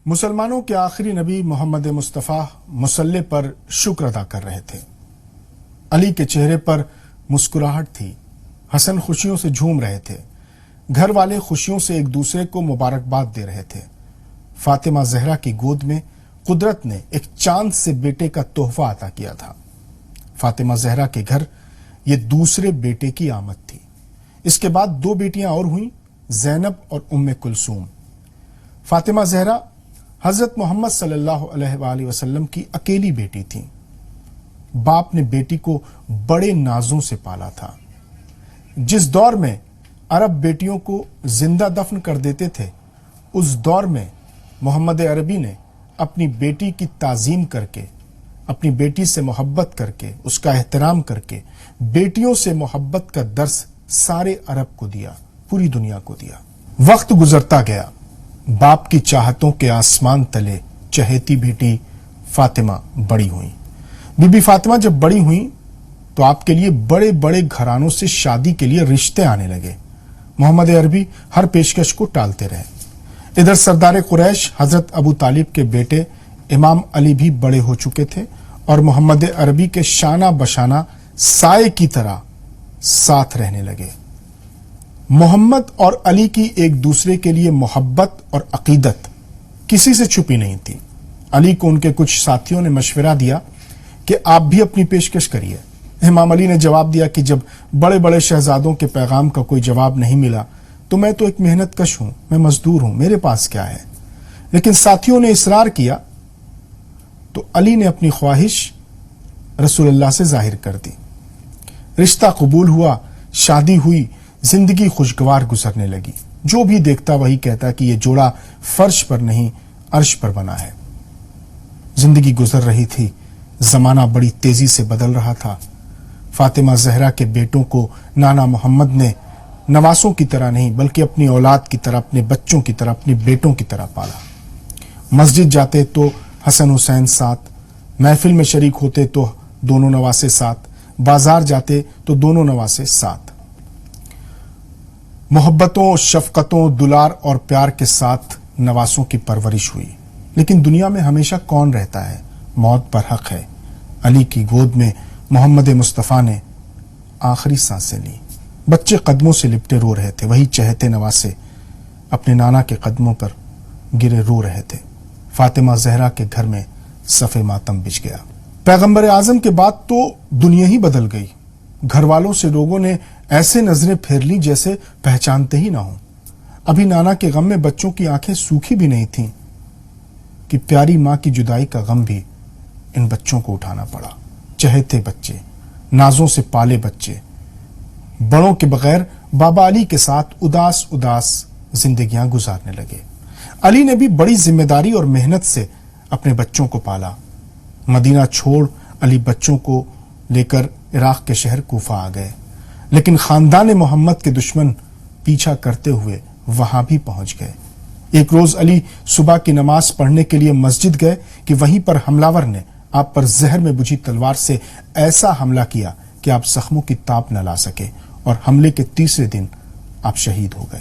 مسلمانوں کے آخری نبی محمد مصطفیٰ مصلی پر شکر ادا کر رہے تھے۔ علی کے چہرے پر مسکراہٹ تھی، حسن خوشیوں سے جھوم رہے تھے، گھر والے خوشیوں سے ایک دوسرے کو مبارکباد دے رہے تھے۔ فاطمہ زہرا کی گود میں قدرت نے ایک چاند سے بیٹے کا تحفہ عطا کیا تھا۔ فاطمہ زہرا کے گھر یہ دوسرے بیٹے کی آمد تھی۔ اس کے بعد دو بیٹیاں اور ہوئیں، زینب اور ام کلثوم۔ فاطمہ زہرا حضرت محمد صلی اللہ علیہ وآلہ وسلم کی اکیلی بیٹی تھی۔ باپ نے بیٹی کو بڑے نازوں سے پالا تھا۔ جس دور میں عرب بیٹیوں کو زندہ دفن کر دیتے تھے، اس دور میں محمد عربی نے اپنی بیٹی کی تعظیم کر کے، اپنی بیٹی سے محبت کر کے، اس کا احترام کر کے، بیٹیوں سے محبت کا درس سارے عرب کو دیا، پوری دنیا کو دیا۔ وقت گزرتا گیا، باپ کی چاہتوں کے آسمان تلے چہیتی بیٹی فاطمہ بڑی ہوئیں۔ بی بی فاطمہ جب بڑی ہوئیں تو آپ کے لیے بڑے بڑے گھرانوں سے شادی کے لیے رشتے آنے لگے۔ محمد عربی ہر پیشکش کو ٹالتے رہے۔ ادھر سردار قریش حضرت ابو طالب کے بیٹے امام علی بھی بڑے ہو چکے تھے اور محمد عربی کے شانہ بشانہ سائے کی طرح ساتھ رہنے لگے۔ محمد اور علی کی ایک دوسرے کے لیے محبت اور عقیدت کسی سے چھپی نہیں تھی۔ علی کو ان کے کچھ ساتھیوں نے مشورہ دیا کہ آپ بھی اپنی پیشکش کریے۔ امام علی نے جواب دیا کہ جب بڑے بڑے شہزادوں کے پیغام کا کوئی جواب نہیں ملا تو میں تو ایک محنت کش ہوں، میں مزدور ہوں، میرے پاس کیا ہے۔ لیکن ساتھیوں نے اصرار کیا تو علی نے اپنی خواہش رسول اللہ سے ظاہر کر دی۔ رشتہ قبول ہوا، شادی ہوئی، زندگی خوشگوار گزرنے لگی۔ جو بھی دیکھتا وہی کہتا کہ یہ جوڑا فرش پر نہیں عرش پر بنا ہے۔ زندگی گزر رہی تھی، زمانہ بڑی تیزی سے بدل رہا تھا۔ فاطمہ زہرا کے بیٹوں کو نانا محمد نے نواسوں کی طرح نہیں بلکہ اپنی اولاد کی طرح، اپنے بچوں کی طرح، اپنی بیٹوں کی طرح پالا۔ مسجد جاتے تو حسن حسین ساتھ، محفل میں شریک ہوتے تو دونوں نواسے ساتھ، بازار جاتے تو دونوں نواسے ساتھ۔ محبتوں، شفقتوں، دلار اور پیار کے ساتھ نواسوں کی پرورش ہوئی۔ لیکن دنیا میں ہمیشہ کون رہتا ہے؟ موت پر حق ہے۔ علی کی گود میں محمد مصطفیٰ نے آخری سانسیں لی۔ بچے قدموں سے لپٹے رو رہے تھے، وہی چہتے نواسے اپنے نانا کے قدموں پر گرے رو رہے تھے۔ فاطمہ زہرا کے گھر میں صف ماتم بچھ گیا۔ پیغمبر اعظم کے بعد تو دنیا ہی بدل گئی۔ گھر والوں سے لوگوں نے ایسے نظریں پھیر لی جیسے پہچانتے ہی نہ ہوں۔ ابھی نانا کے غم میں بچوں کی آنکھیں سوکھی بھی نہیں تھیں کہ پیاری ماں کی جدائی کا غم بھی ان بچوں کو اٹھانا پڑا۔ چہتے بچے، نازوں سے پالے بچے، بڑوں کے بغیر بابا علی کے ساتھ اداس اداس زندگیاں گزارنے لگے۔ علی نے بھی بڑی ذمہ داری اور محنت سے اپنے بچوں کو پالا۔ مدینہ چھوڑ علی بچوں کو لے کر عراق کے شہر کوفہ آ گئے، لیکن خاندان محمد کے دشمن پیچھا کرتے ہوئے وہاں بھی پہنچ گئے۔ ایک روز علی صبح کی نماز پڑھنے کے لیے مسجد گئے کہ وہیں پر حملہ نے آپ پر زہر میں بجھی تلوار سے ایسا حملہ کیا کہ آپ زخموں کی تاب نہ لا سکے اور حملے کے تیسرے دن آپ شہید ہو گئے۔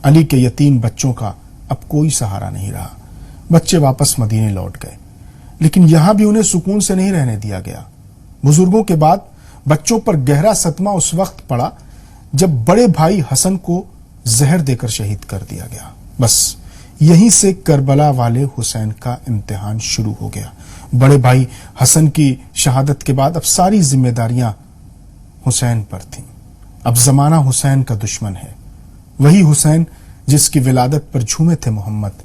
علی کے یتیم بچوں کا اب کوئی سہارا نہیں رہا۔ بچے واپس مدینے لوٹ گئے، لیکن یہاں بھی انہیں سکون سے نہیں رہنے دیا گیا۔ بزرگوں کے بعد بچوں پر گہرا صدمہ اس وقت پڑا جب بڑے بھائی حسن کو زہر دے کر شہید کر دیا گیا۔ بس یہیں سے کربلا والے حسین کا امتحان شروع ہو گیا۔ بڑے بھائی حسن کی شہادت کے بعد اب ساری ذمہ داریاں حسین پر تھیں۔ اب زمانہ حسین کا دشمن ہے، وہی حسین جس کی ولادت پر جھومے تھے محمد،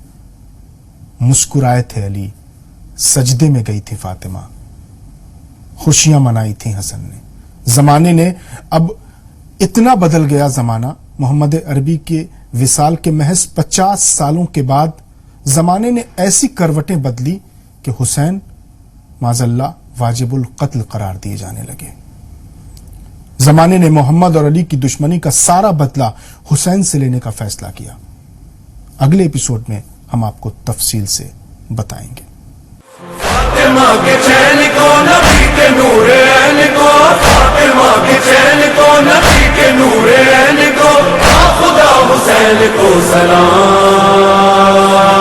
مسکرائے تھے علی، سجدے میں گئی تھی فاطمہ، خوشیاں منائی تھیں حسن نے۔ زمانے نے اب اتنا بدل گیا زمانہ، محمد عربی کے وصال کے محض 50 سالوں کے بعد زمانے نے ایسی کروٹیں بدلی کہ حسین معاذ اللہ واجب القتل قرار دیے جانے لگے۔ زمانے نے محمد اور علی کی دشمنی کا سارا بدلہ حسین سے لینے کا فیصلہ کیا۔ اگلے ایپیسوڈ میں ہم آپ کو تفصیل سے بتائیں گے۔ فاطمہ کے چین کو، نبی کے نور عین کو، فاطمہ کے چین کو، نبی کے نور عین کو، خدا حسین کو سلام۔